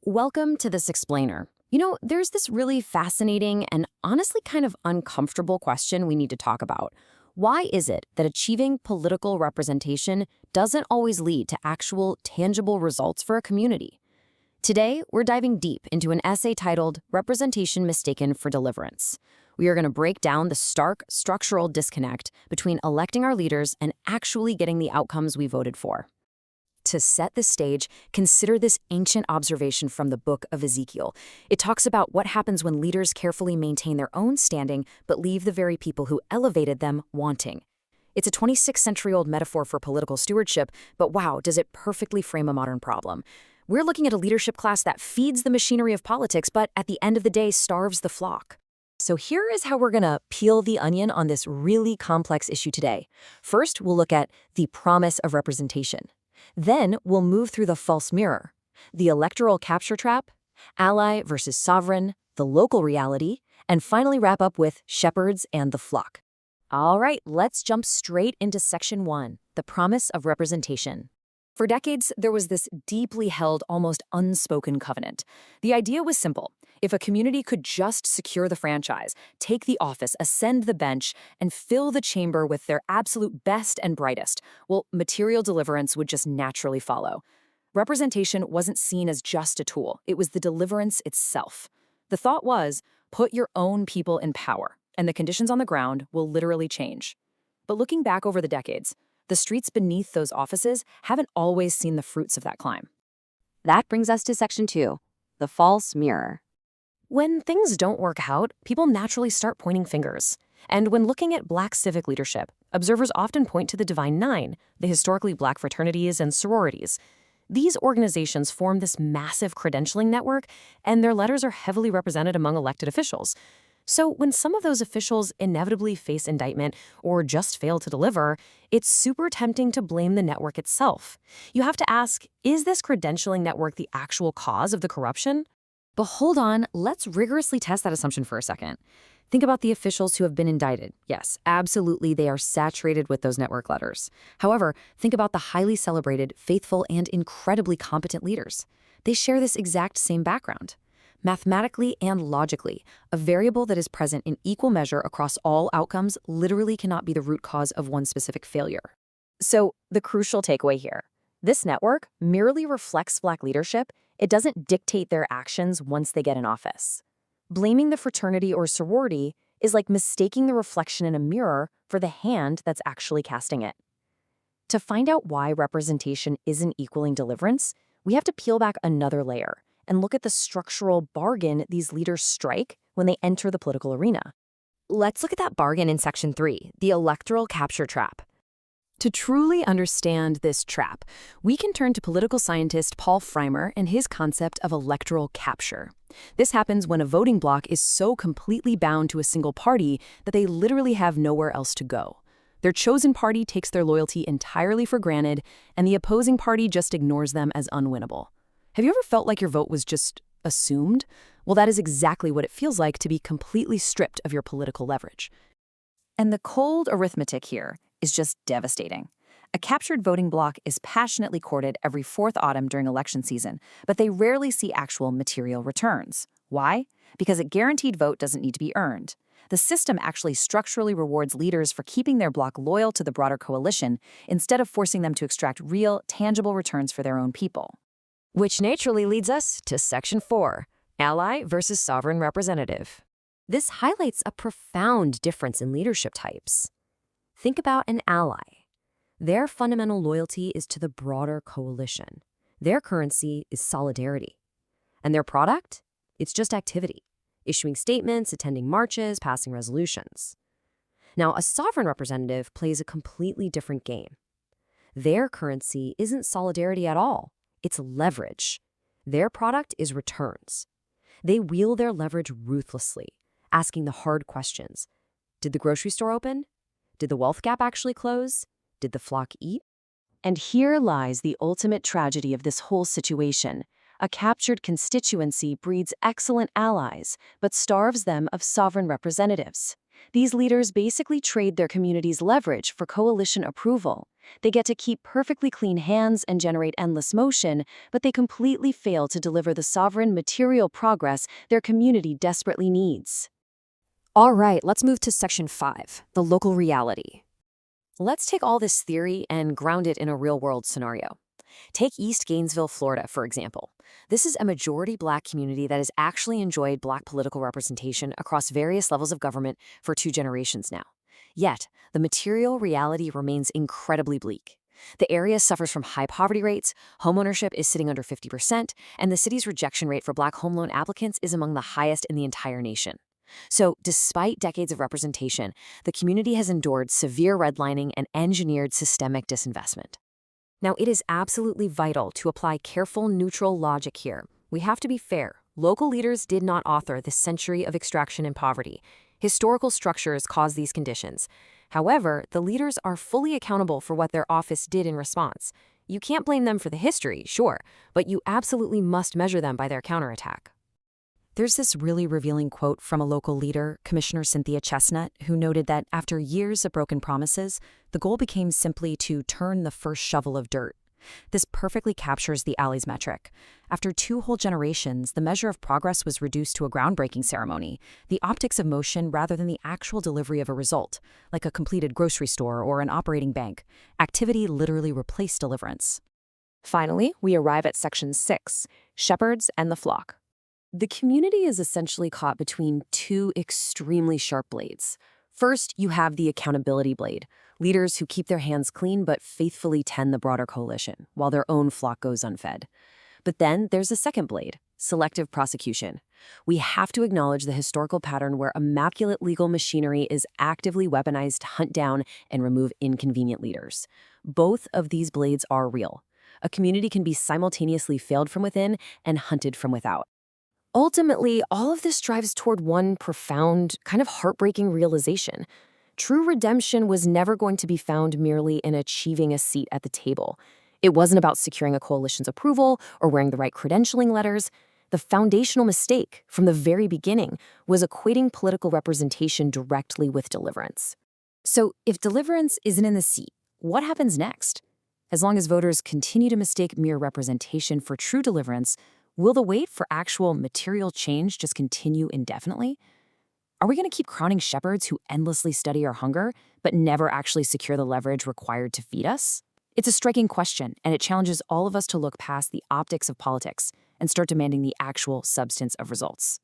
Welcome to This Explainer. There's this really fascinating and honestly kind of uncomfortable question we need to talk about. Why is it that achieving political representation doesn't always lead to actual, tangible results for a community? Today, we're diving deep into an essay titled Representation Mistaken for Deliverance. We are going to break down the stark structural disconnect between electing our leaders and actually getting the outcomes we voted for. To set the stage, consider this ancient observation from the book of Ezekiel. It talks about what happens when leaders carefully maintain their own standing but leave the very people who elevated them wanting. It's a 26th-century-old metaphor for political stewardship, but wow, does it perfectly frame a modern problem. We're looking at a leadership class that feeds the machinery of politics, but at the end of the day starves the flock. So here is how we're going to peel the onion on this really complex issue today. First, we'll look at the promise of representation. Then we'll move through the false mirror, the electoral capture trap, ally versus sovereign, the local reality, and finally wrap up with shepherds and the flock. All right, let's jump straight into Section 1, the promise of representation. For decades, there was this deeply held, almost unspoken covenant. The idea was simple. If a community could just secure the franchise, take the office, ascend the bench, and fill the chamber with their absolute best and brightest, well, material deliverance would just naturally follow. Representation wasn't seen as just a tool. It was the deliverance itself. The thought was, put your own people in power, and the conditions on the ground will literally change. But looking back over the decades, the streets beneath those offices haven't always seen the fruits of that climb. That brings us to Section 2, the false mirror. When things don't work out, people naturally start pointing fingers. And when looking at Black civic leadership, observers often point to the Divine Nine, the historically Black fraternities and sororities. These organizations form this massive credentialing network, and their letters are heavily represented among elected officials. So when some of those officials inevitably face indictment or just fail to deliver, it's super tempting to blame the network itself. You have to ask, is this credentialing network the actual cause of the corruption? But hold on, let's rigorously test that assumption for a second. Think about the officials who have been indicted. Yes, absolutely, they are saturated with those network letters. However, think about the highly celebrated, faithful, and incredibly competent leaders. They share this exact same background. Mathematically and logically, a variable that is present in equal measure across all outcomes literally cannot be the root cause of one specific failure. So, the crucial takeaway here. This network merely reflects Black leadership. It doesn't dictate their actions once they get in office. Blaming the fraternity or sorority is like mistaking the reflection in a mirror for the hand that's actually casting it. To find out why representation isn't equaling deliverance, we have to peel back another layer and look at the structural bargain these leaders strike when they enter the political arena. Let's look at that bargain in Section 3, the electoral capture trap. To truly understand this trap, we can turn to political scientist Paul Freimer and his concept of electoral capture. This happens when a voting bloc is so completely bound to a single party that they literally have nowhere else to go. Their chosen party takes their loyalty entirely for granted, and the opposing party just ignores them as unwinnable. Have you ever felt like your vote was just assumed? Well, that is exactly what it feels like to be completely stripped of your political leverage. And the cold arithmetic here is just devastating. A captured voting bloc is passionately courted every fourth autumn during election season, but they rarely see actual material returns. Why? Because a guaranteed vote doesn't need to be earned. The system actually structurally rewards leaders for keeping their bloc loyal to the broader coalition instead of forcing them to extract real, tangible returns for their own people. Which naturally leads us to Section 4, ally versus sovereign representative. This highlights a profound difference in leadership types. Think about an ally. Their fundamental loyalty is to the broader coalition. Their currency is solidarity. And their product? It's just activity, issuing statements, attending marches, passing resolutions. Now, a sovereign representative plays a completely different game. Their currency isn't solidarity at all. It's leverage. Their product is returns. They wield their leverage ruthlessly, asking the hard questions. Did the grocery store open? Did the wealth gap actually close? Did the flock eat? And here lies the ultimate tragedy of this whole situation. A captured constituency breeds excellent allies, but starves them of sovereign representatives. These leaders basically trade their community's leverage for coalition approval. They get to keep perfectly clean hands and generate endless motion, but they completely fail to deliver the sovereign material progress their community desperately needs. All right, let's move to Section 5, the local reality. Let's take all this theory and ground it in a real-world scenario. Take East Gainesville, Florida, for example. This is a majority Black community that has actually enjoyed Black political representation across various levels of government for 2 generations now. Yet, the material reality remains incredibly bleak. The area suffers from high poverty rates, homeownership is sitting under 50%, and the city's rejection rate for Black home loan applicants is among the highest in the entire nation. So, despite decades of representation, the community has endured severe redlining and engineered systemic disinvestment. Now, it is absolutely vital to apply careful, neutral logic here. We have to be fair. Local leaders did not author this century of extraction and poverty. Historical structures caused these conditions. However, the leaders are fully accountable for what their office did in response. You can't blame them for the history, sure, but you absolutely must measure them by their counterattack. There's this really revealing quote from a local leader, Commissioner Cynthia Chestnut, who noted that after years of broken promises, the goal became simply to turn the first shovel of dirt. This perfectly captures the alley's metric. After 2 whole generations, the measure of progress was reduced to a groundbreaking ceremony, the optics of motion rather than the actual delivery of a result, like a completed grocery store or an operating bank. Activity literally replaced deliverance. Finally, we arrive at Section 6, Shepherds and the Flock. The community is essentially caught between 2 extremely sharp blades. First, you have the accountability blade, leaders who keep their hands clean but faithfully tend the broader coalition, while their own flock goes unfed. But then there's a second blade, selective prosecution. We have to acknowledge the historical pattern where immaculate legal machinery is actively weaponized to hunt down and remove inconvenient leaders. Both of these blades are real. A community can be simultaneously failed from within and hunted from without. Ultimately, all of this drives toward one profound, kind of heartbreaking realization. True redemption was never going to be found merely in achieving a seat at the table. It wasn't about securing a coalition's approval or wearing the right credentialing letters. The foundational mistake from the very beginning was equating political representation directly with deliverance. So if deliverance isn't in the seat, what happens next? As long as voters continue to mistake mere representation for true deliverance, will the wait for actual material change just continue indefinitely? Are we going to keep crowning shepherds who endlessly study our hunger, but never actually secure the leverage required to feed us? It's a striking question, and it challenges all of us to look past the optics of politics and start demanding the actual substance of results.